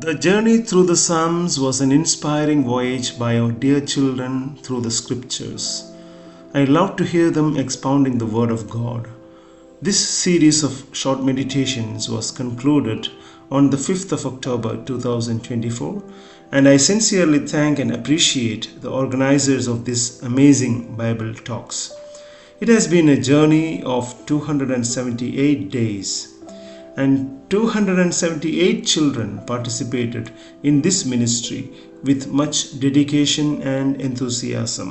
The journey through the Psalms was an inspiring voyage by our dear children through the scriptures. I love to hear them expounding the Word of God. This series of short meditations was concluded on the 5th of October 2024, and I sincerely thank and appreciate the organizers of this amazing Bible talks. It has been a journey of 278 days, and 278 children participated in this ministry with much dedication and enthusiasm.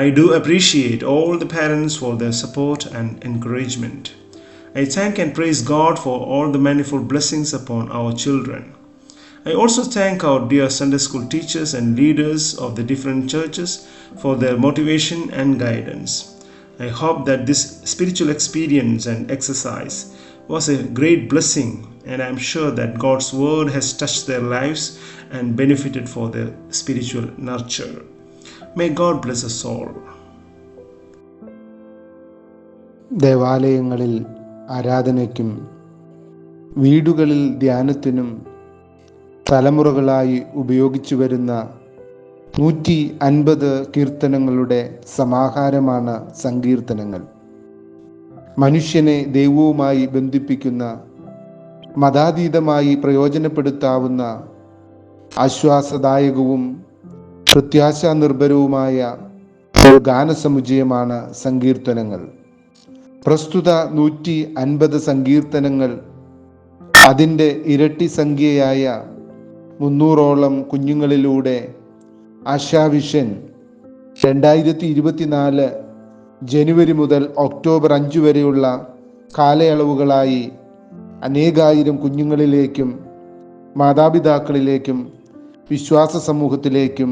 I do appreciate all the parents for their support and encouragement. I thank and praise God for all the manifold blessings upon our children. I also thank our dear Sunday school teachers and leaders of the different churches for their motivation and guidance. I hope that this spiritual experience and exercise was a great blessing, and I am sure that God's word has touched their lives and benefited for their spiritual nurture. May God bless us all. ദേവാലയങ്ങളിൽ ആരാധനയ്ക്കും വീടുകളിൽ ധ്യാനത്തിനും തലമുറകളായി ഉപയോഗിച്ചു വരുന്ന 150 കീർത്തനങ്ങളുടെ സമാഹാരമാണ് സങ്കീർത്തനങ്ങൾ. മനുഷ്യനെ ദൈവവുമായി ബന്ധിപ്പിക്കുന്ന, മതാതീതമായി പ്രയോജനപ്പെടുത്താവുന്ന, ആശ്വാസദായകവും പ്രത്യാശാനിർഭരവുമായ ഒരു ഗാനസമുച്ചയമാണ് സങ്കീർത്തനങ്ങൾ. പ്രസ്തുത 150 സങ്കീർത്തനങ്ങൾ അതിൻ്റെ ഇരട്ടി സംഖ്യയായ 300ഓളം കുഞ്ഞുങ്ങളിലൂടെ ആശാവിഷൻ 2024 ജനുവരി മുതൽ ഒക്ടോബർ 5 വരെയുള്ള കാലയളവുകളായി അനേകായിരം കുഞ്ഞുങ്ങളിലേക്കും മാതാപിതാക്കളിലേക്കും വിശ്വാസ സമൂഹത്തിലേക്കും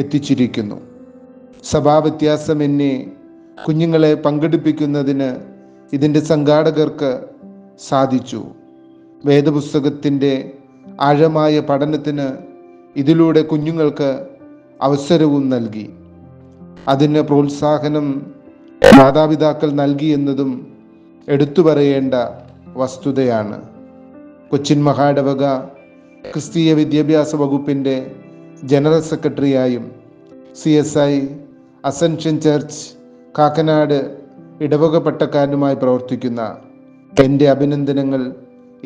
എത്തിച്ചിരിക്കുന്നു. സഭാവ്യത്യാസമെന്നേ കുഞ്ഞുങ്ങളെ പങ്കെടുപ്പിക്കുന്നതിന് ഇതിൻ്റെ സംഘാടകർക്ക് സാധിച്ചു. വേദപുസ്തകത്തിൻ്റെ ആഴമായ പഠനത്തിന് ഇതിലൂടെ കുഞ്ഞുങ്ങൾക്ക് അവസരവും നൽകി. അതിന് പ്രോത്സാഹനം മാതാപിതാക്കൾ നൽകിയെന്നതും എടുത്തു പറയേണ്ട വസ്തുതയാണ്. കൊച്ചിൻ മഹായിടവക ക്രിസ്തീയ വിദ്യാഭ്യാസ വകുപ്പിൻ്റെ ജനറൽ സെക്രട്ടറിയായും CSI അസൻഷൻ ചർച്ച് കാക്കനാട് ഇടവക പട്ടക്കാരനുമായി പ്രവർത്തിക്കുന്ന എൻ്റെ അഭിനന്ദനങ്ങൾ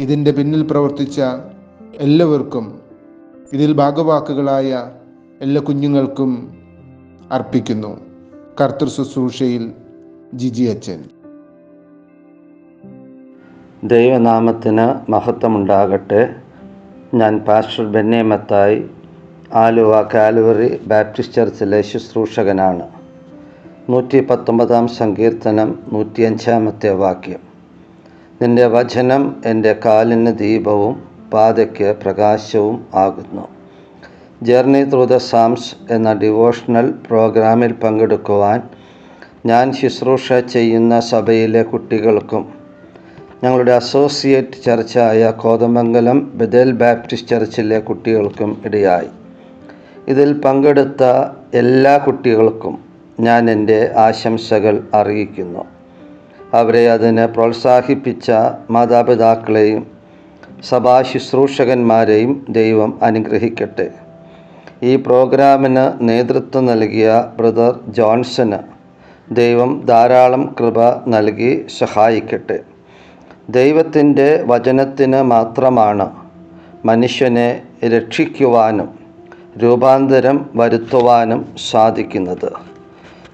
ഇതിൻ്റെ പിന്നിൽ പ്രവർത്തിച്ച എല്ലാവർക്കും, ഇതിൽ ഭാഗവാക്കുകളായ എല്ലാ കുഞ്ഞുങ്ങൾക്കും അർപ്പിക്കുന്നു. കർത്തൃ ശുശ്രൂഷയിൽ ജിജി അച്ഛൻ. ദൈവനാമത്തിന് മഹത്വമുണ്ടാകട്ടെ. ഞാൻ pastor Benny Mathai, Aluva Calvary Baptist ചർച്ചിലെ ശുശ്രൂഷകനാണ്. 119 സങ്കീർത്തനം 105 വാക്യം. നിന്റെ വചനം എൻ്റെ കാലിന് ദീപവും പാതയ്ക്ക് പ്രകാശവും ആകുന്നു. ജേർണി ത്രൂ ദ സാംസ് എന്ന ഡിവോഷണൽ പ്രോഗ്രാമിൽ പങ്കെടുക്കുവാൻ ഞാൻ ശുശ്രൂഷ ചെയ്യുന്ന സഭയിലെ കുട്ടികൾക്കും ഞങ്ങളുടെ അസോസിയേറ്റ് ചർച്ചായ കോതമംഗലം ബഥേൽ ബാപ്റ്റിസ്റ്റ് ചർച്ചിലെ കുട്ടികൾക്കും ഇടയായി. ഇതിൽ പങ്കെടുത്ത എല്ലാ കുട്ടികൾക്കും ഞാൻ എൻ്റെ ആശംസകൾ അറിയിക്കുന്നു. അവരെ അതിന് പ്രോത്സാഹിപ്പിച്ച മാതാപിതാക്കളെയും സഭാ ശുശ്രൂഷകന്മാരെയും ദൈവം അനുഗ്രഹിക്കട്ടെ. ഈ പ്രോഗ്രാമിന് നേതൃത്വം നൽകിയ ബ്രദർ ജോൺസന് ദൈവം ധാരാളം കൃപ നൽകി സഹായിക്കട്ടെ. ദൈവത്തിൻ്റെ വചനത്തിന് മാത്രമാണ് മനുഷ്യനെ രക്ഷിക്കുവാനും രൂപാന്തരം വരുത്തുവാനും സാധിക്കുന്നത്.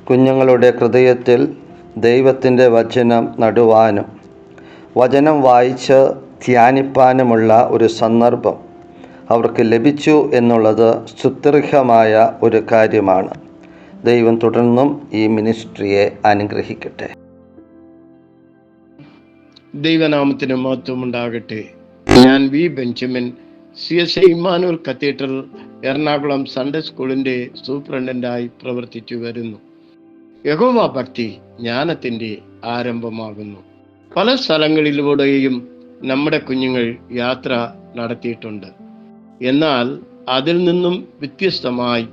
കുഞ്ഞുങ്ങളുടെ ഹൃദയത്തിൽ ദൈവത്തിൻ്റെ വചനം നടുവാനും വചനം വായിച്ച് ധ്യാനിപ്പാനുമുള്ള ഒരു സന്ദർഭം അവർക്ക് ലഭിച്ചു എന്നുള്ളത് സ്തുത്യർഹമായ ഒരു കാര്യമാണ്. ദൈവം തുടർന്നും ഈ മിനിസ്ട്രിയെ അനുഗ്രഹിക്കട്ടെ. ദൈവനാമത്തിന് മഹത്വമുണ്ടാകട്ടെ. ഞാൻ V Benjamin, CSI Emmanuel cathedral Ernakulam Sunday സ്കൂളിൻ്റെ സൂപ്രണ്ടൻ്റായി പ്രവർത്തിച്ചു വരുന്നു. യഹോവ ഭക്തി ജ്ഞാനത്തിൻ്റെ ആരംഭമാകുന്നു. പല സ്ഥലങ്ങളിലൂടെയും നമ്മുടെ കുഞ്ഞുങ്ങൾ യാത്ര നടത്തിയിട്ടുണ്ട്. എന്നാൽ അതിൽ നിന്നും വ്യത്യസ്തമായി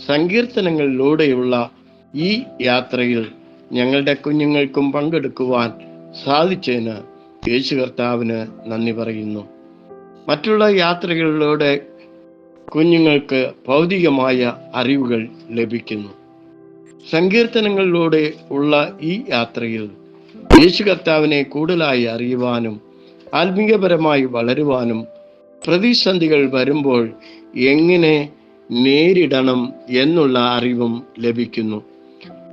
സങ്കീർത്തനങ്ങളിലൂടെയുള്ള ഈ യാത്രയിൽ ഞങ്ങളുടെ കുഞ്ഞുങ്ങൾക്കും പങ്കെടുക്കുവാൻ സാധിച്ചതിന് യേശു കർത്താവിന് നന്ദി പറയുന്നു. മറ്റുള്ള യാത്രകളിലൂടെ കുഞ്ഞുങ്ങൾക്ക് ഭൗതികമായ അറിവുകൾ ലഭിക്കുന്നു. സങ്കീർത്തനങ്ങളിലൂടെ ഉള്ള ഈ യാത്രയിൽ യേശു കർത്താവിനെ കൂടുതലായി അറിയുവാനും ആത്മീയപരമായി വളരുവാനും പ്രതിസന്ധികൾ വരുമ്പോൾ എങ്ങനെ നേരിടണം എന്നുള്ള അറിവും ലഭിക്കുന്നു.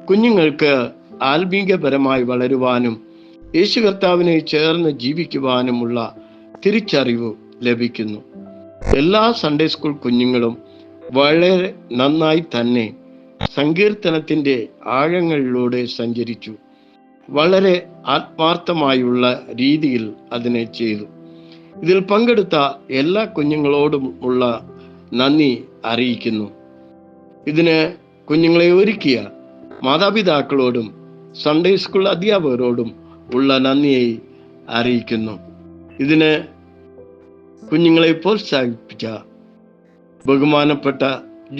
കുഞ്ഞുങ്ങൾക്ക് ആത്മീയപരമായി വളരുവാനും യേശു കർത്താവിനെ ചേർന്ന് ജീവിക്കുവാനുമുള്ള തിരിച്ചറിവ് ലഭിക്കുന്നു. എല്ലാ സൺഡേ സ്കൂൾ കുഞ്ഞുങ്ങളും വളരെ നന്നായി തന്നെ സങ്കീർത്തനത്തിന്റെ ആഴങ്ങളിലൂടെ സഞ്ചരിച്ചു. വളരെ ആത്മാർത്ഥമായുള്ള രീതിയിൽ അതിനെ ചെയ്തു. ഇതിൽ പങ്കെടുത്ത എല്ലാ കുഞ്ഞുങ്ങളോടും ഉള്ള നന്ദി അറിയിക്കുന്നു. ഇതിന് കുഞ്ഞുങ്ങളെ ഒരുക്കിയ മാതാപിതാക്കളോടും സൺഡേ സ്കൂൾ അധ്യാപകരോടും ഉള്ള നന്ദിയെ അറിയിക്കുന്നു. ഇതിന് കുഞ്ഞുങ്ങളെ പ്രോത്സാഹിപ്പിച്ച ബഹുമാനപ്പെട്ട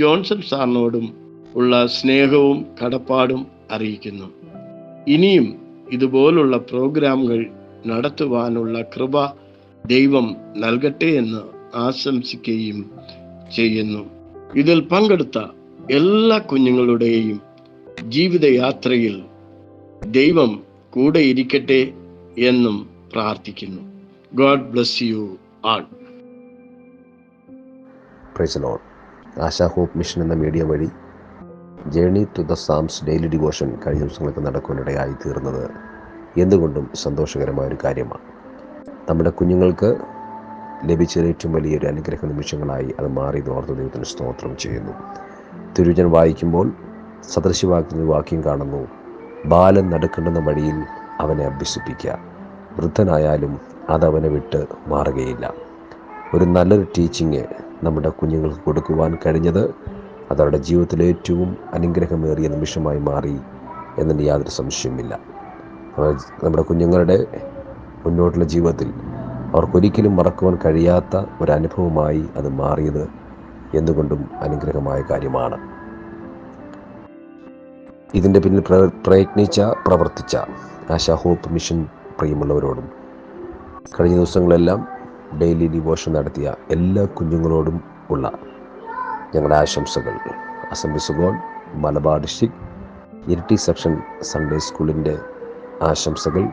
ജോൺസൺ സാറിനോടും ഉള്ള സ്നേഹവും കടപ്പാടും അറിയിക്കുന്നു. ഇനിയും ഇതുപോലുള്ള പ്രോഗ്രാമുകൾ നടത്തുവാനുള്ള കൃപ ദൈവം നൽകട്ടെ എന്ന് ആശംസിക്കുകയും ചെയ്യുന്നു. ഇതിൽ പങ്കെടുത്ത എല്ലാ കുഞ്ഞുങ്ങളുടെയും ജീവിതയാത്രയിൽ ദൈവം കൂടെ ഇരിക്കട്ടെ എന്നും പ്രാർത്ഥിക്കുന്നു. God bless you all. Praise the Lord. Asha hope mission എന്ന മീഡിയ വഴി journey to the psalms daily devotion കഴിഞ്ഞ ദിവസങ്ങൾക്ക് നടക്കുവാനിടയായി തീർന്നത് എന്തുകൊണ്ടും സന്തോഷകരമായൊരു കാര്യമാണ്. നമ്മുടെ കുഞ്ഞുങ്ങൾക്ക് ലഭിച്ച ഏറ്റവും വലിയൊരു അനുഗ്രഹ നിമിഷങ്ങളായി അത് മാറി ഓർത്ത് ദൈവത്തിന് സ്തോത്രം ചെയ്യുന്നു. തിരുവചനം വായിക്കുമ്പോൾ സദൃശവാക്യത്തിൽ വാക്യം കാണുന്നു, ബാലൻ നടക്കേണ്ടുന്ന വഴിയിൽ അവനെ അഭ്യസിപ്പിക്കുക, വൃദ്ധനായാലും അതവനെ വിട്ട് മാറുകയില്ല. ഒരു നല്ലൊരു ടീച്ചിങ് നമ്മുടെ കുഞ്ഞുങ്ങൾക്ക് കൊടുക്കുവാൻ കഴിഞ്ഞത് അതവരുടെ ജീവിതത്തിലെ ഏറ്റവും അനുഗ്രഹമേറിയ നിമിഷമായി മാറി എന്നതിന് യാതൊരു സംശയവുമില്ല. നമ്മുടെ കുഞ്ഞുങ്ങളുടെ മുന്നോട്ടുള്ള ജീവിതത്തിൽ അവർക്കൊരിക്കലും മറക്കുവാൻ കഴിയാത്ത ഒരനുഭവമായി അത് മാറിയത് എന്തുകൊണ്ടും അനുഗ്രഹമായ കാര്യമാണ്. ഇതിൻ്റെ പിന്നിൽ പ്രവർത്തിച്ച ആശാ ഹോപ്പ് മിഷൻ പ്രിയമുള്ളവരോടും കഴിഞ്ഞ ദിവസങ്ങളെല്ലാം ഡെയിലി ഡിവോഷൻ നടത്തിയ എല്ലാ കുഞ്ഞുങ്ങളോടും ഉള്ള ഞങ്ങളുടെ ആശംസകൾ assemblies of God Malabar district Iritty section Sunday സ്കൂളിൻ്റെ ആശംസകൾ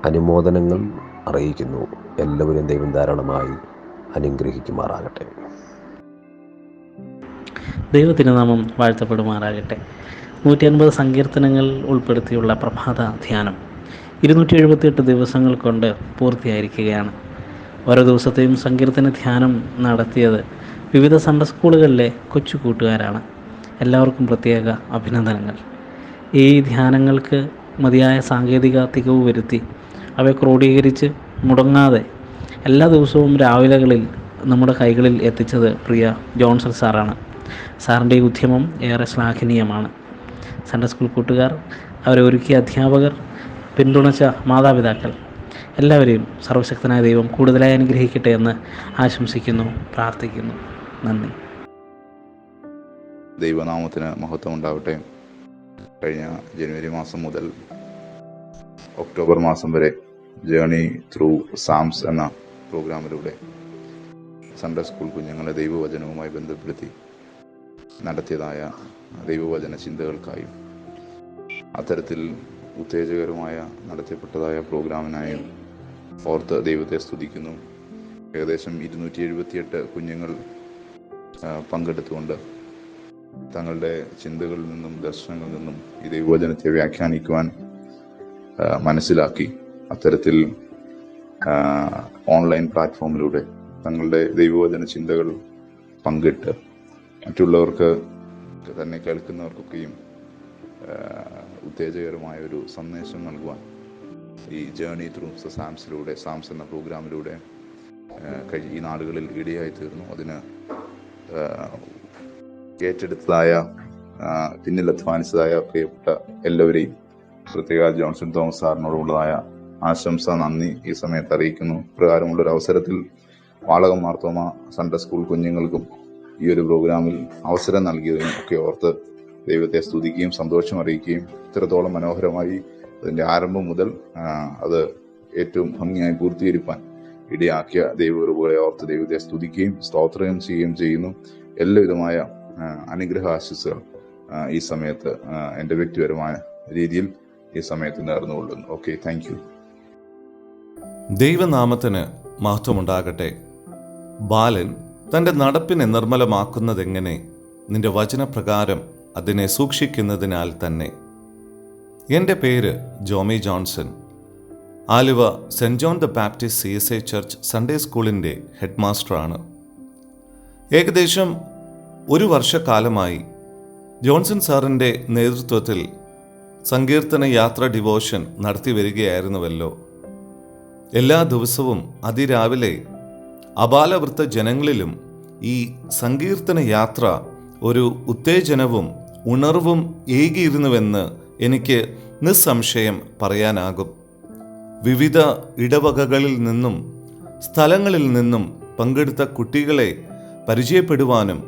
അനുമോദനങ്ങൾ അറിയിക്കുന്നു. എല്ലാവരും ദൈവം ധാരാളമായി അനുഗ്രഹിക്കുമാറാകട്ടെ. ദൈവത്തിൻ്റെ നാമം വാഴ്ത്തപ്പെടുമാറാകട്ടെ. 150 സങ്കീർത്തനങ്ങൾ ഉൾപ്പെടുത്തിയുള്ള പ്രഭാത ധ്യാനം 278 ദിവസങ്ങൾ കൊണ്ട് പൂർത്തിയായിരിക്കുകയാണ്. ഓരോ ദിവസത്തെയും സങ്കീർത്തന ധ്യാനം നടത്തിയത് വിവിധ സൺഡേ സ്കൂളുകളിലെ കൊച്ചു കൂട്ടുകാരാണ്. എല്ലാവർക്കും പ്രത്യേക അഭിനന്ദനങ്ങൾ. ഈ ധ്യാനങ്ങൾക്ക് മതിയായ സാങ്കേതിക തികവ് വരുത്തി അവയെ ക്രോഡീകരിച്ച് മുടങ്ങാതെ എല്ലാ ദിവസവും രാവിലെകളിൽ നമ്മുടെ കൈകളിൽ എത്തിച്ചത് പ്രിയ ജോൺസൺ സാറാണ്. സാറിൻ്റെ ഈ ഉദ്യമം ഏറെ ശ്ലാഘനീയമാണ്. സൺഡേ സ്കൂൾ കൂട്ടുകാർ, അവരെ ഒരുക്കിയ അധ്യാപകർ, പിന്തുണച്ച മാതാപിതാക്കൾ എല്ലാവരെയും സർവശക്തനായ ദൈവം കൂടുതലായി അനുഗ്രഹിക്കട്ടെ എന്ന് ആശംസിക്കുന്നു, പ്രാർത്ഥിക്കുന്നു. നന്ദി. ദൈവനാമത്തിന് മഹത്വം ഉണ്ടാവട്ടെ. കഴിഞ്ഞ ജനുവരി മാസം മുതൽ ഒക്ടോബർ മാസം വരെ ജേണി ത്രൂ സാംസ് എന്ന പ്രോഗ്രാമിലൂടെ സൺഡേ സ്കൂൾ കുഞ്ഞുങ്ങളെ ദൈവവചനവുമായി ബന്ധപ്പെടുത്തി നടത്തിയതായ ദൈവവചന ചിന്തകൾക്കായും അത്തരത്തിൽ ഉത്തേജകരമായ നടത്തപ്പെട്ടതായ പ്രോഗ്രാമിനായും ഓർത്ത് ദൈവത്തെ സ്തുതിക്കുന്നു. ഏകദേശം 278 കുഞ്ഞുങ്ങൾ പങ്കെടുത്തുകൊണ്ട് തങ്ങളുടെ ചിന്തകളിൽ നിന്നും ദർശനങ്ങളിൽ നിന്നും ഈ ദൈവവചനത്തെ വ്യാഖ്യാനിക്കുവാൻ മനസ്സിലാക്കി അത്തരത്തിൽ ഓൺലൈൻ പ്ലാറ്റ്ഫോമിലൂടെ തങ്ങളുടെ ദൈവവചന ചിന്തകൾ പങ്കിട്ട് മറ്റുള്ളവർക്ക് തന്നെ കേൾക്കുന്നവർക്കൊക്കെയും ഉത്തേജകരമായ ഒരു സന്ദേശം നൽകുവാൻ ഈ ജേണി ത്രൂ സാംസ് എന്ന പ്രോഗ്രാമിലൂടെ ഈ നാടുകളിൽ ഇടയായി തീർന്നു. അതിന് ഏറ്റെടുത്തതായ പിന്നിൽ അധ്വാനിച്ചതായ പ്രിയപ്പെട്ട എല്ലാവരെയും പ്രത്യേക ജോൺസൺ തോമസ് സാറിനോടുള്ളതായ ആശംസ, നന്ദി ഈ സമയത്ത് അറിയിക്കുന്നു. പ്രകാരമുള്ളൊരു അവസരത്തിൽ വാളകം മാർത്തോമ സൺഡേ സ്കൂൾ കുഞ്ഞുങ്ങൾക്കും ഈ ഒരു പ്രോഗ്രാമിൽ അവസരം നൽകിയതിനും ഒക്കെ ഓർത്ത് ദൈവത്തെ സ്തുതിക്കുകയും സന്തോഷം അറിയിക്കുകയും ഇത്രത്തോളം മനോഹരമായി അതിൻ്റെ ആരംഭം മുതൽ അത് ഏറ്റവും ഭംഗിയായി പൂർത്തീകരിക്കാൻ ഇടയാക്കിയ ദൈവകൃപകളെ ഓർത്ത് ദൈവത്തെ സ്തുതിക്കുകയും സ്തോത്രം ചെയ്യുകയും ചെയ്യുന്നു. എല്ലാവിധമായ അനുഗ്രഹാശിസുകൾ ഈ സമയത്ത് എൻ്റെ വ്യക്തിപരമായ രീതിയിൽ ഈ സമയത്ത് നേർന്നുകൊള്ളുന്നു. Okay, thank you. ദൈവനാമത്തിന് മഹത്വമുണ്ടാകട്ടെ. ബാലൻ തൻ്റെ നടപ്പിനെ നിർമ്മലമാക്കുന്നതെങ്ങനെ? നിന്റെ വചനപ്രകാരം അതിനെ സൂക്ഷിക്കുന്നതിനാൽ തന്നെ. എൻ്റെ പേര് Jomy Johnson. Aluva saint John the Baptist CSI church Sunday സ്കൂളിൻ്റെ ഹെഡ് മാസ്റ്ററാണ്. ഏകദേശം 1 വർഷക്കാലമായി ജോൺസൺ സാറിൻ്റെ നേതൃത്വത്തിൽ സങ്കീർത്തന യാത്ര ഡിവോഷൻ നടത്തി വരികയായിരുന്നുവല്ലോ. എല്ലാ ദിവസവും അതിരാവിലെ അബാലവൃത്ത ജനങ്ങളിലും ഈ സങ്കീർത്തന യാത്ര ഒരു ഉത്തേജനവും ഉണർവും ഏകിയിരുന്നുവെന്ന് എനിക്ക് നിസ്സംശയം പറയാനാകും. വിവിധ ഇടവകകളിൽ നിന്നും സ്ഥലങ്ങളിൽ നിന്നും പങ്കെടുത്ത കുട്ടികളെ പരിചയപ്പെടുവാനും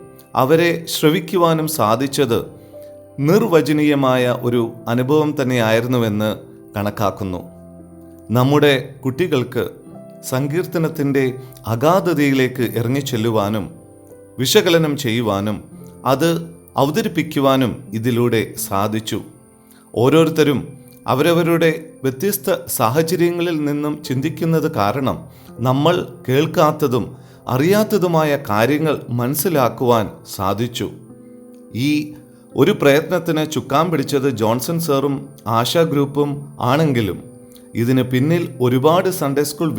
അവരെ ശ്രവിക്കുവാനും സാധിച്ചത് നിർവചനീയമായ ഒരു അനുഭവം തന്നെയായിരുന്നുവെന്ന് കണക്കാക്കുന്നു. നമ്മുടെ കുട്ടികൾക്ക് സങ്കീർത്തനത്തിൻ്റെ അഗാധതയിലേക്ക് ഇറങ്ങിച്ചെല്ലുവാനും വിശകലനം ചെയ്യുവാനും അത് അവതരിപ്പിക്കുവാനും ഇതിലൂടെ സാധിച്ചു. ഓരോരുത്തരും അവരവരുടെ വ്യത്യസ്ത സാഹചര്യങ്ങളിൽ നിന്നും ചിന്തിക്കുന്നത് കാരണം നമ്മൾ കേൾക്കാത്തതും അറിയാത്തതുമായ കാര്യങ്ങൾ മനസ്സിലാക്കുവാൻ സാധിച്ചു. ഈ ഒരു പ്രയത്നത്തിന് ചുക്കാൻ പിടിച്ചത് ജോൺസൺ സാറും ആശാ ഗ്രൂപ്പും ആണെങ്കിലും ഇതിന് പിന്നിൽ ഒരുപാട് സൺഡേ സ്കൂൾ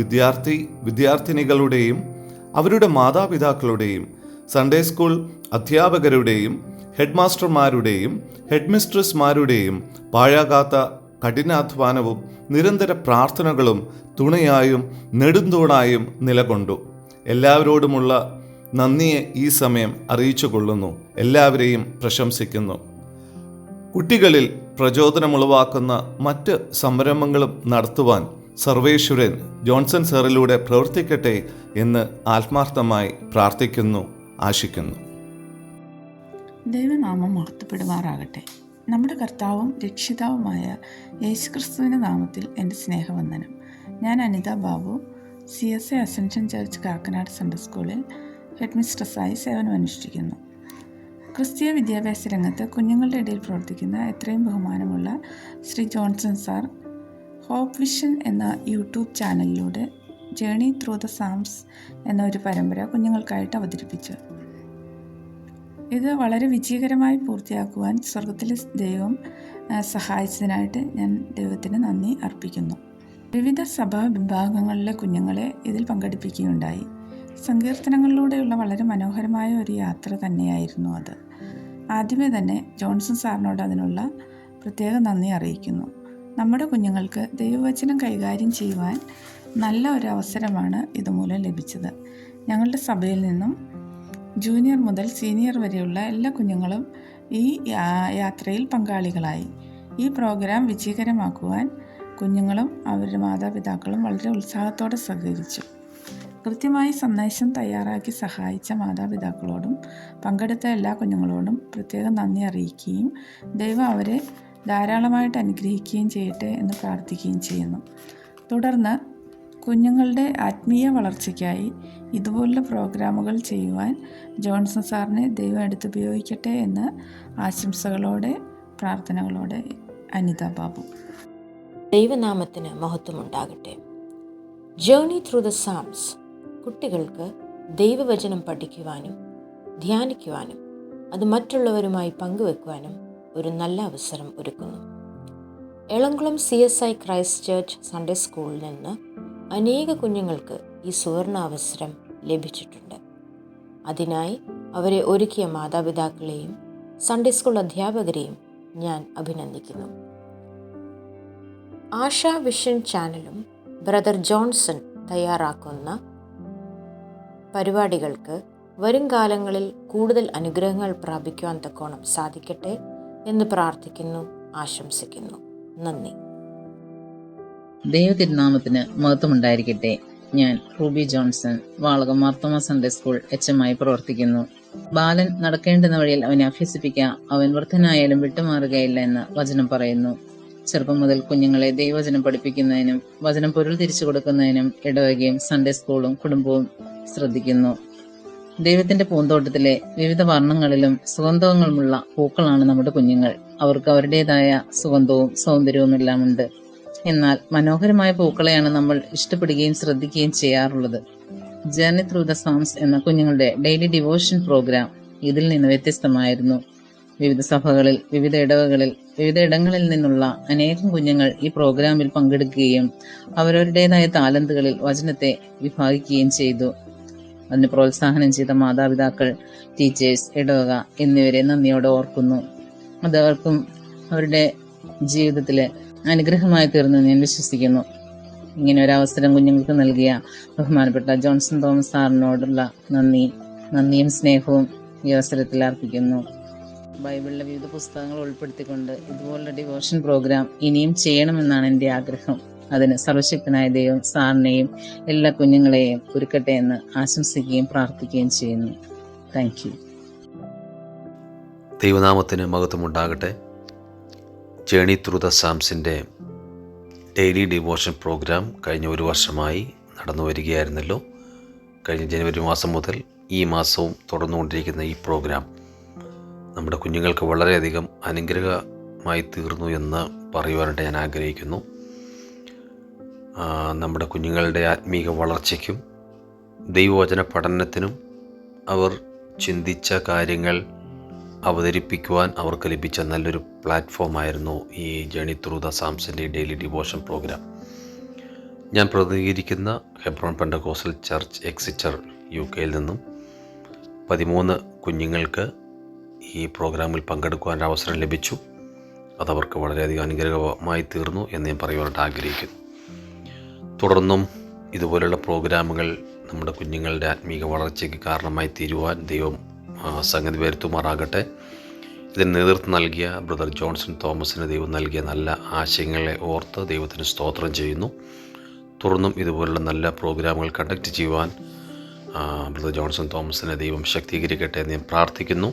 വിദ്യാർത്ഥിനികളുടെയും അവരുടെ മാതാപിതാക്കളുടെയും സൺഡേ സ്കൂൾ അധ്യാപകരുടെയും ഹെഡ് മാസ്റ്റർമാരുടെയും ഹെഡ് മിസ്ട്രസ്മാരുടെയും പാഴാകാത്ത കഠിനാധ്വാനവും നിരന്തര പ്രാർത്ഥനകളും തുണയായും നെടുന്തൂണായും നിലകൊണ്ടു. എല്ലാവരോടുമുള്ള നന്ദിയെ ഈ സമയം അറിയിച്ചു കൊള്ളുന്നു. എല്ലാവരെയും പ്രശംസിക്കുന്നു. കുട്ടികളിൽ പ്രചോദനമുളവാക്കുന്ന മറ്റ് സംരംഭങ്ങളും നടത്തുവാൻ സർവേശ്വരൻ ജോൺസൺ സാറിലൂടെ പ്രവർത്തിക്കട്ടെ എന്ന് ആത്മാർത്ഥമായി പ്രാർത്ഥിക്കുന്നു, ആശിക്കുന്നു. ദൈവനാമം മഹത്വപ്പെടുമാറാകട്ടെ. നമ്മുടെ കർത്താവും രക്ഷിതാവുമായ യേശുക്രിസ്തുവിൻ്റെ നാമത്തിൽ എൻ്റെ സ്നേഹവന്ദനം. ഞാൻ Anitha Babu, CSI Ascension church Kakkanad central സ്കൂളിൽ ഹെഡ് മിസ്ട്രസ്സായി സേവനമനുഷ്ഠിക്കുന്നു. ക്രിസ്തീയ വിദ്യാഭ്യാസ രംഗത്ത് കുഞ്ഞുങ്ങളുടെ ഇടയിൽ പ്രവർത്തിക്കുന്ന എത്രയും ബഹുമാനമുള്ള Shri Johnson sir hope vision എന്ന യൂട്യൂബ് ചാനലിലൂടെ ജേണി ത്രൂ ദ സാംസ് എന്ന ഒരു പരമ്പര കുഞ്ഞുങ്ങൾക്കായിട്ട് അവതരിപ്പിച്ചു. ഇത് വളരെ വിജയകരമായി പൂർത്തിയാക്കുവാൻ സ്വർഗത്തിലെ ദൈവം സഹായിച്ചതിനായിട്ട് ഞാൻ ദൈവത്തിന് നന്ദി അർപ്പിക്കുന്നു. വിവിധ സഭാ വിഭാഗങ്ങളിലെ കുഞ്ഞുങ്ങളെ ഇതിൽ പങ്കെടുപ്പിക്കുകയുണ്ടായി. സങ്കീർത്തനങ്ങളിലൂടെയുള്ള വളരെ മനോഹരമായ ഒരു യാത്ര തന്നെയായിരുന്നു അത്. ആദ്യമേ തന്നെ ജോൺസൺ സാറിനോട് അതിനുള്ള പ്രത്യേക നന്ദി അറിയിക്കുന്നു. നമ്മുടെ കുഞ്ഞുങ്ങൾക്ക് ദൈവവചനം കൈകാര്യം ചെയ്യുവാൻ നല്ല ഒരു അവസരമാണ് ഇതുമൂലം ലഭിച്ചത്. ഞങ്ങളുടെ സഭയിൽ നിന്നും ജൂനിയർ മുതൽ സീനിയർ വരെയുള്ള എല്ലാ കുഞ്ഞുങ്ങളും ഈ യാത്രയിൽ പങ്കാളികളായി. ഈ പ്രോഗ്രാം വിജയകരമാക്കുവാൻ കുഞ്ഞുങ്ങളും അവരുടെ മാതാപിതാക്കളും വളരെ ഉത്സാഹത്തോടെ സഹകരിച്ചു. കൃത്യമായി സന്ദേശം തയ്യാറാക്കി സഹായിച്ച മാതാപിതാക്കളോടും പങ്കെടുത്ത എല്ലാ കുഞ്ഞുങ്ങളോടും പ്രത്യേകം നന്ദി അറിയിക്കുകയും ദൈവം അവരെ ധാരാളമായിട്ട് അനുഗ്രഹിക്കുകയും ചെയ്യട്ടെ എന്ന് പ്രാർത്ഥിക്കുകയും ചെയ്യുന്നു. തുടർന്ന് കുഞ്ഞുങ്ങളുടെ ആത്മീയ വളർച്ചയ്ക്കായി ഇതുപോലുള്ള പ്രോഗ്രാമുകൾ ചെയ്യുവാൻ ജോൺസൺ സാറിനെ ദൈവം എടുത്തുപയോഗിക്കട്ടെ എന്ന് ആശംസകളോടെ പ്രാർത്ഥനകളോടെ അനിത ബാബു. ദൈവനാമത്തിന് മഹത്വമുണ്ടാകട്ടെ. ജേർണി ത്രൂ ദ സാംസ് കുട്ടികൾക്ക് ദൈവവചനം പഠിക്കുവാനും ധ്യാനിക്കുവാനും അത് മറ്റുള്ളവരുമായി പങ്കുവെക്കുവാനും ഒരു നല്ല അവസരം ഒരുക്കുന്നു. Elamkulam CSI Christ church Sunday സ്കൂളിൽ നിന്ന് അനേക കുഞ്ഞുങ്ങൾക്ക് ഈ സുവർണ അവസരം ലഭിച്ചിട്ടുണ്ട്. അതിനായി അവരെ ഒരുക്കിയ മാതാപിതാക്കളെയും സൺഡേ സ്കൂൾ അധ്യാപകരെയും ഞാൻ അഭിനന്ദിക്കുന്നു. ആശാ വിഷൻ ചാനലും ബ്രദർ ജോൺസൺ തയ്യാറാക്കുന്ന പരിപാടികൾക്ക് വരും കാലങ്ങളിൽ കൂടുതൽ അനുഗ്രഹങ്ങൾ പ്രാപിക്കുവാൻ തക്കോണം സാധിക്കട്ടെ എന്ന് പ്രാർത്ഥിക്കുന്നു, ആശംസിക്കുന്നു. നന്ദി. ദൈവതിരുനാമത്തിന് മഹത്വമുണ്ടായിരിക്കട്ടെ. ഞാൻ Ruby Johnson, Valakom Marthoma Sunday school HM ആയി പ്രവർത്തിക്കുന്നു. ബാലൻ നടക്കേണ്ടുന്ന വഴിയിൽ അവനെ അഭ്യസിപ്പിക്കുക, അവൻ വൃദ്ധനായാലും വിട്ടുമാറുകയില്ല എന്ന് വചനം പറയുന്നു. ചെറുപ്പം മുതൽ കുഞ്ഞുങ്ങളെ ദൈവവചനം പഠിപ്പിക്കുന്നതിനും വചനം പൊരുൾ തിരിച്ചു കൊടുക്കുന്നതിനും ഇടവകയും സൺഡേ സ്കൂളും കുടുംബവും ശ്രദ്ധിക്കുന്നു. ദൈവത്തിന്റെ പൂന്തോട്ടത്തിലെ വിവിധ വർണ്ണങ്ങളിലും സുഗന്ധങ്ങളുമുള്ള പൂക്കളാണ് നമ്മുടെ കുഞ്ഞുങ്ങൾ. അവർക്ക് അവരുടേതായ സുഗന്ധവും സൗന്ദര്യവും എല്ലാം ഉണ്ട്. എന്നാൽ മനോഹരമായ പൂക്കളെയാണ് നമ്മൾ ഇഷ്ടപ്പെടുകയും ശ്രദ്ധിക്കുകയും ചെയ്യാറുള്ളത്. ജേർണി ത്രൂ ദ സാംസ് എന്ന കുഞ്ഞുങ്ങളുടെ ഡെയിലി ഡിവോഷൻ പ്രോഗ്രാം ഇതിൽ നിന്ന് വ്യത്യസ്തമായിരുന്നു. വിവിധ സഭകളിൽ, വിവിധ ഇടവകളിൽ, വിവിധ ഇടങ്ങളിൽ നിന്നുള്ള അനേകം കുഞ്ഞുങ്ങൾ ഈ പ്രോഗ്രാമിൽ പങ്കെടുക്കുകയും അവരവരുടേതായ താലന്തുകളിൽ വചനത്തെ വിഭാഗിക്കുകയും ചെയ്തു. അതിന് പ്രോത്സാഹനം ചെയ്ത മാതാപിതാക്കൾ, ടീച്ചേഴ്സ്, ഇടവക എന്നിവരെ നന്ദിയോടെ ഓർക്കുന്നു. അതവർക്കും അവരുടെ ജീവിതത്തിലെ അനുഗ്രഹമായി തീർന്നെന്ന് ഞാൻ വിശ്വസിക്കുന്നു. ഇങ്ങനെ ഒരു അവസരം കുഞ്ഞുങ്ങൾക്ക് നൽകിയ ബഹുമാനപ്പെട്ട ജോൺസൺ തോമസ് സാറിനോടുള്ള നന്ദിയും സ്നേഹവും ഈ അവസരത്തിൽ അർപ്പിക്കുന്നു. ബൈബിളിലെ വിവിധ പുസ്തകങ്ങൾ ഉൾപ്പെടുത്തിക്കൊണ്ട് ഇതുപോലുള്ള ഡിവോഷൻ പ്രോഗ്രാം ഇനിയും ചെയ്യണമെന്നാണ് എൻ്റെ ആഗ്രഹം. അതിന് സർവശക്തനായ ദൈവം സാറിനെയും എല്ലാ കുഞ്ഞുങ്ങളെയും ഒരുക്കട്ടെ എന്ന് ആശംസിക്കുകയും പ്രാർത്ഥിക്കുകയും ചെയ്യുന്നു. Thank you. ദൈവനാമത്തിന് മഹത്വമുണ്ടാകട്ടെ. ജേണി ത്രൂ ദ സാംസിൻ്റെ ഡെയിലി ഡിവോഷൻ പ്രോഗ്രാം കഴിഞ്ഞ ഒരു വർഷമായി നടന്നു വരികയായിരുന്നല്ലോ. കഴിഞ്ഞ ജനുവരി മാസം മുതൽ ഈ മാസവും തുടർന്നുകൊണ്ടിരിക്കുന്ന ഈ പ്രോഗ്രാം നമ്മുടെ കുഞ്ഞുങ്ങൾക്ക് വളരെയധികം അനുഗ്രഹമായി തീർന്നു എന്ന് പറയുവാനായിട്ട് ഞാൻ ആഗ്രഹിക്കുന്നു. നമ്മുടെ കുഞ്ഞുങ്ങളുടെ ആത്മീക വളർച്ചയ്ക്കും ദൈവവചന പഠനത്തിനും അവർ ചിന്തിച്ച കാര്യങ്ങൾ അവതരിപ്പിക്കുവാൻ അവർക്ക് ലഭിച്ച നല്ലൊരു പ്ലാറ്റ്ഫോമായിരുന്നു ഈ ജേണി ത്രൂ ദ സാംസിൻ്റെ ഡെയിലി ഡിവോഷൻ പ്രോഗ്രാം. ഞാൻ പ്രതിനിധീകരിക്കുന്ന Hebron Pentecostal church Exeter UK നിന്നും 13 കുഞ്ഞുങ്ങൾക്ക് ഈ പ്രോഗ്രാമിൽ പങ്കെടുക്കുവാൻ അവസരം ലഭിച്ചു. അതവർക്ക് വളരെയധികം അനുഗ്രഹമായി തീർന്നു എന്ന് ഞാൻ പറയുവാനായിട്ട് ആഗ്രഹിക്കുന്നു. തുടർന്നും ഇതുപോലുള്ള പ്രോഗ്രാമുകൾ നമ്മുടെ കുഞ്ഞുങ്ങളുടെ ആത്മീക വളർച്ചയ്ക്ക് കാരണമായി തീരുവാൻ ദൈവം സംഗതി വരുത്തുമാറാകട്ടെ. ഇതിന് നേതൃത്വം നൽകിയ ബ്രദർ ജോൺസൺ തോമസിന് ദൈവം നൽകിയ നല്ല ആശയങ്ങളെ ഓർത്ത് ദൈവത്തിന് സ്തോത്രം ചെയ്യുന്നു. തുടർന്നും ഇതുപോലുള്ള നല്ല പ്രോഗ്രാമുകൾ കണ്ടക്ട് ചെയ്യുവാൻ ബ്രദർ ജോൺസൺ തോമസിനെ ദൈവം ശക്തീകരിക്കട്ടെ എന്ന് ഞാൻ പ്രാർത്ഥിക്കുന്നു.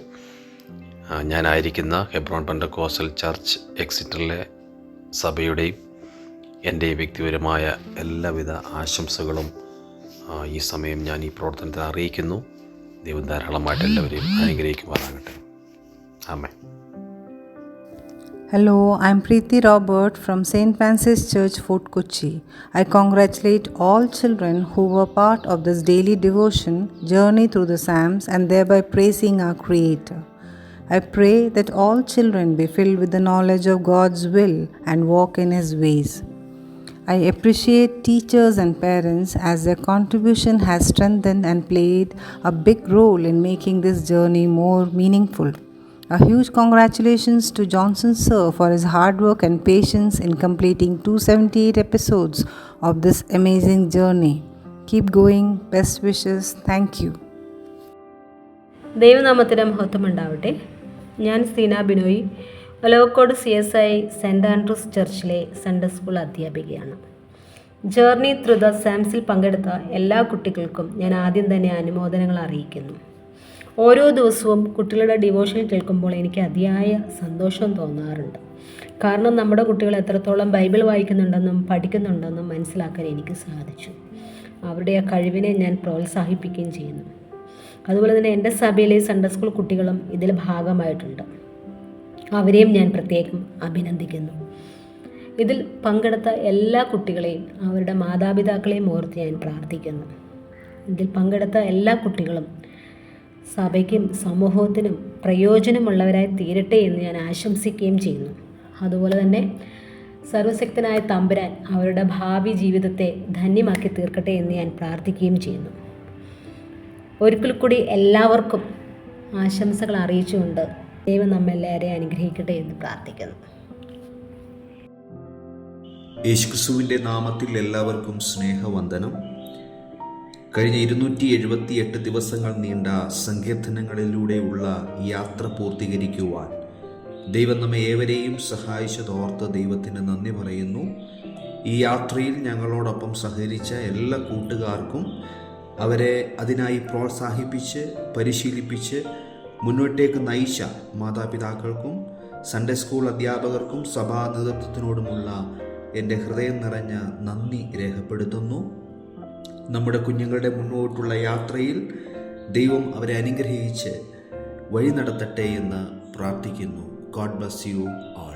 ഞാനായിരിക്കുന്ന ഹെബ്രോൺ പെന്തക്കോസ്റ്റൽ ചർച്ച് എക്സിറ്ററിലെ സഭയുടെയും എൻ്റെ വ്യക്തിപരമായ എല്ലാവിധ ആശംസകളും ഈ സമയം ഞാൻ ഈ പ്രവർത്തനത്തിൽ അറിയിക്കുന്നു. ദൈവം ധാരാളമായിട്ട് എല്ലാവരെയും അനുഗ്രഹിക്കുമാറാകട്ടെ. ആമേൻ. Hello, I'm Preeti Robert from St. Francis Church, Fort Kochi. I congratulate all children who were part of this daily devotion, Journey Through the Psalms, and thereby praising our Creator. I pray that all children be filled with the knowledge of God's will and walk in His ways. I appreciate teachers and parents as their contribution has strengthened and played a big role in making this journey more meaningful. A huge congratulations to Johnson Sir for his hard work and patience in completing 278 episodes of this amazing journey. Keep going. Best wishes. Thank you. ദൈവനാമത്തിന് മഹത്വമുണ്ടാവട്ടെ. ഞാൻ Seena Binoy, Olavakkode CSI saint Andrew's ചർച്ചിലെ Sunday school അധ്യാപികയാണ്. Journey through the സാംസിൽ പങ്കെടുത്ത എല്ലാ കുട്ടികൾക്കും ഞാൻ ആദ്യം തന്നെ അനുമോദനങ്ങൾ അറിയിക്കുന്നു. ഓരോ ദിവസവും കുട്ടികളുടെ ഡിവോഷൻ കേൾക്കുമ്പോൾ എനിക്ക് അതിയായ സന്തോഷം തോന്നാറുണ്ട്. കാരണം നമ്മുടെ കുട്ടികൾ എത്രത്തോളം ബൈബിൾ വായിക്കുന്നുണ്ടെന്നും പഠിക്കുന്നുണ്ടെന്നും മനസ്സിലാക്കാൻ എനിക്ക് സാധിച്ചു. അവരുടെ ആ കഴിവിനെ ഞാൻ പ്രോത്സാഹിപ്പിക്കുകയും ചെയ്യുന്നു. അതുപോലെ തന്നെ എൻ്റെ സഭയിലെ സൺഡേ സ്കൂൾ കുട്ടികളും ഇതിൽ ഭാഗമായിട്ടുണ്ട്. അവരെയും ഞാൻ പ്രത്യേകം അഭിനന്ദിക്കുന്നു. ഇതിൽ പങ്കെടുത്ത എല്ലാ കുട്ടികളെയും അവരുടെ മാതാപിതാക്കളെയും ഓർത്ത് ഞാൻ പ്രാർത്ഥിക്കുന്നു. ഇതിൽ പങ്കെടുത്ത എല്ലാ കുട്ടികളും സഭയ്ക്കും സമൂഹത്തിനും പ്രയോജനമുള്ളവരായി തീരട്ടെ എന്ന് ഞാൻ ആശംസിക്കുകയും ചെയ്യുന്നു. അതുപോലെ തന്നെ സർവശക്തനായ തമ്പുരാൻ അവരുടെ ഭാവി ജീവിതത്തെ ധന്യമാക്കി തീർക്കട്ടെ എന്ന് ഞാൻ പ്രാർത്ഥിക്കുകയും ചെയ്യുന്നു. ഒരിക്കൽ കൂടി എല്ലാവർക്കും ആശംസകൾ അറിയിച്ചുകൊണ്ട് ദൈവം നമ്മെല്ലാവരെയും അനുഗ്രഹിക്കട്ടെ എന്ന് പ്രാർത്ഥിക്കുന്നു. യേശുക്രിസ്തുവിൻ്റെ നാമത്തിൽ എല്ലാവർക്കും സ്നേഹവന്ദനം. കഴിഞ്ഞ 278 ദിവസങ്ങൾ നീണ്ട സങ്കീർത്തനങ്ങളിലൂടെയുള്ള യാത്ര പൂർത്തീകരിക്കുവാൻ ദൈവം നമ്മെ ഏവരെയും സഹായിച്ചതോർത്ത് ദൈവത്തിന് നന്ദി പറയുന്നു. ഈ യാത്രയിൽ ഞങ്ങളോടൊപ്പം സഹകരിച്ച എല്ലാ കൂട്ടുകാർക്കും അവരെ അതിനായി പ്രോത്സാഹിപ്പിച്ച് പരിശീലിപ്പിച്ച് മുന്നോട്ടേക്ക് നയിച്ച മാതാപിതാക്കൾക്കും സൺഡേ സ്കൂൾ അധ്യാപകർക്കും സഭാ നേതൃത്വത്തിനോടുമുള്ള എൻ്റെ ഹൃദയം നിറഞ്ഞ നന്ദി രേഖപ്പെടുത്തുന്നു. നമ്മുടെ കുഞ്ഞുങ്ങളുടെ മുന്നോട്ടുള്ള യാത്രയിൽ ദൈവം അവരെ അനുഗ്രഹിച്ച് വഴി നടത്തട്ടെ എന്ന് പ്രാർത്ഥിക്കുന്നു. God bless you all.